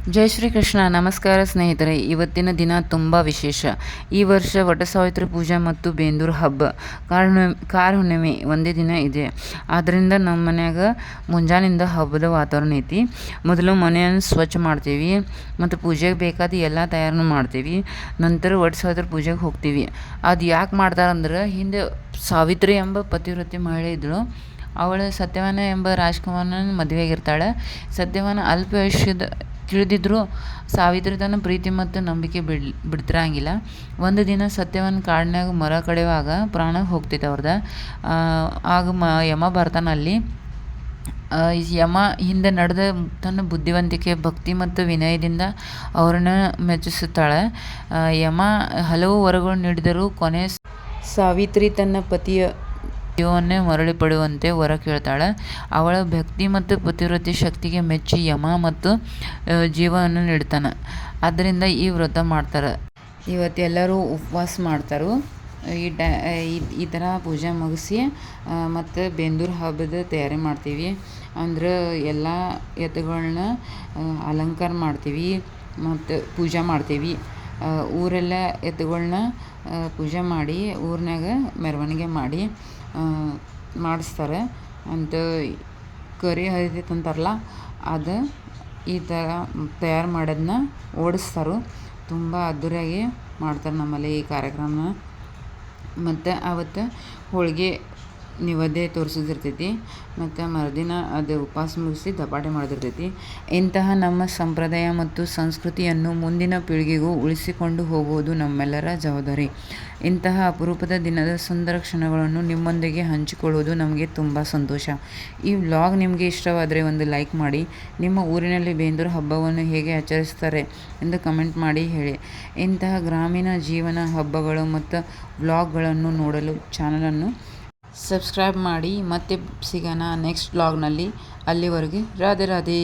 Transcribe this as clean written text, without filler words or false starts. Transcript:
ಜೈ ಶ್ರೀ ಕೃಷ್ಣ. ನಮಸ್ಕಾರ ಸ್ನೇಹಿತರೆ. ಇವತ್ತಿನ ದಿನ ತುಂಬ ವಿಶೇಷ. ಈ ವರ್ಷ ವಟಸಾವಿತ್ರಿ ಪೂಜೆ ಮತ್ತು ಬೇಂದೂರು ಹಬ್ಬ, ಕಾರ ಹುಣ್ಣಿಮೆ ಒಂದೇ ದಿನ ಇದೆ. ಆದ್ದರಿಂದ ನಮ್ಮ ಮನ್ಯಾಗ ಮುಂಜಾನಿಂದ ಹಬ್ಬದ ವಾತಾವರಣ ಐತಿ. ಮೊದಲು ಮನೆಯನ್ನು ಸ್ವಚ್ಛ ಮಾಡ್ತೀವಿ ಮತ್ತು ಪೂಜೆಗೆ ಬೇಕಾದ ಎಲ್ಲ ತಯಾರನ್ನು ಮಾಡ್ತೀವಿ. ನಂತರ ವಟಸಾವಿತ್ರಿ ಪೂಜೆಗೆ ಹೋಗ್ತೀವಿ. ಅದು ಯಾಕೆ ಮಾಡ್ತಾರಂದ್ರೆ, ಹಿಂದೆ ಸಾವಿತ್ರಿ ಎಂಬ ಪತಿವ್ರತೆ ಮಹಿಳೆ ಇದ್ದಳು. ಅವಳು ಸತ್ಯವಾನ ಎಂಬ ರಾಜ್ಕುಮಾರನ ಮದುವೆಯಾಗಿರ್ತಾಳೆ. ಸತ್ಯವಾನ ಅಲ್ಪ ಆಯುಷ್ಯದ ತಿಳಿದಿದ್ರು ಸಾವಿತ್ರಿ ತನ್ನ ಪ್ರೀತಿ ಮತ್ತು ನಂಬಿಕೆ ಬಿಡ್ತಿರಂಗಿಲ್ಲ. ಒಂದು ದಿನ ಸತ್ಯವಾನ ಕಾಡಿನಾಗ ಮರ ಕಡಿಯುವಾಗ ಪ್ರಾಣ ಹೋಗ್ತೈತೆ ಅವ್ರದ. ಆಗ ಯಮ ಬರ್ತಾನಲ್ಲಿ. ಯಮ ಹಿಂದೆ ನಡೆದ ತನ್ನ ಬುದ್ಧಿವಂತಿಕೆ, ಭಕ್ತಿ ಮತ್ತು ವಿನಯದಿಂದ ಅವರನ್ನು ಮೆಚ್ಚಿಸುತ್ತಾಳೆ. ಯಮ ಹಲವು ವರಗಳು ನೀಡಿದರೂ ಕೊನೆ ಸಾವಿತ್ರಿ ತನ್ನ ಪತಿಯ ಜೀವವನ್ನೇ ಮರಳಿ ಪಡೆಯುವಂತೆ ವರ ಕೇಳ್ತಾಳೆ. ಅವಳ ಭಕ್ತಿ ಮತ್ತು ಪತಿವ್ರತೆ ಶಕ್ತಿಗೆ ಮೆಚ್ಚಿ ಯಮ ಮತ್ತು ಜೀವವನ್ನು ನೀಡ್ತಾನೆ. ಆದ್ದರಿಂದ ಈ ವ್ರತ ಮಾಡ್ತಾರೆ. ಇವತ್ತೆಲ್ಲರೂ ಉಪವಾಸ ಮಾಡ್ತಾರೆ. ಈ ಥರ ಪೂಜೆ ಮುಗಿಸಿ ಮತ್ತು ಬೇಂದೂರು ಹಬ್ಬದ ತಯಾರಿ ಮಾಡ್ತೀವಿ. ಅಂದ್ರೆ ಎಲ್ಲ ಎತ್ತುಗಳನ್ನ ಅಲಂಕಾರ ಮಾಡ್ತೀವಿ ಮತ್ತು ಪೂಜೆ ಮಾಡ್ತೀವಿ. ಊರೆಲ್ಲ ಎತ್ತುಗಳನ್ನ ಪೂಜೆ ಮಾಡಿ ಊರಿನಾಗ ಮೆರವಣಿಗೆ ಮಾಡಿ ಮಾಡಿಸ್ತಾರೆ. ಅಂತ ಕರಿ ಹರಿದೈತೆ ಅಂತಾರಲ್ಲ, ಅದು ಈ ಥರ ತಯಾರು ಮಾಡೋದನ್ನ ಓಡಿಸ್ತಾರೆ. ತುಂಬ ಅದ್ದೂರಿಯಾಗಿ ಮಾಡ್ತಾರೆ ನಮ್ಮಲ್ಲಿ ಈ ಕಾರ್ಯಕ್ರಮನ. ಮತ್ತು ಆವತ್ತು ಹೋಳಿಗೆ ನೈವೇದ್ಯ ತೋರಿಸೋದಿರ್ತೈತಿ. ಮತ್ತು ಮರುದಿನ ಅದು ಉಪವಾಸ ಮುಗಿಸಿ ದಪಾಟೆ ಮಾಡೋದಿರ್ತೈತಿ. ಇಂತಹ ನಮ್ಮ ಸಂಪ್ರದಾಯ ಮತ್ತು ಸಂಸ್ಕೃತಿಯನ್ನು ಮುಂದಿನ ಪೀಳಿಗೆಗೂ ಉಳಿಸಿಕೊಂಡು ಹೋಗುವುದು ನಮ್ಮೆಲ್ಲರ ಜವಾಬ್ದಾರಿ. ಇಂತಹ ಅಪರೂಪದ ದಿನದ ಸುಂದರ ಕ್ಷಣಗಳನ್ನು ನಿಮ್ಮೊಂದಿಗೆ ಹಂಚಿಕೊಳ್ಳುವುದು ನಮಗೆ ತುಂಬ ಸಂತೋಷ. ಈ ವ್ಲಾಗ್ ನಿಮಗೆ ಇಷ್ಟವಾದರೆ ಒಂದು ಲೈಕ್ ಮಾಡಿ. ನಿಮ್ಮ ಊರಿನಲ್ಲಿ ಬೇಂದೂರು ಹಬ್ಬವನ್ನು ಹೇಗೆ ಆಚರಿಸ್ತಾರೆ ಎಂದು ಕಮೆಂಟ್ ಮಾಡಿ ಹೇಳಿ. ಇಂತಹ ಗ್ರಾಮೀಣ ಜೀವನ, ಹಬ್ಬಗಳು ಮತ್ತು ವ್ಲಾಗ್ಗಳನ್ನು ನೋಡಲು ಚಾನಲನ್ನು ಸಬ್ಸ್ಕ್ರೈಬ್ ಮಾಡಿ. ಮತ್ತೆ ಸಿಗೋಣ ನೆಕ್ಸ್ಟ್ ವ್ಲಾಗ್ನಲ್ಲಿ. ಅಲ್ಲಿವರೆಗೆ ರಾಧೆ ರಾಧೆ.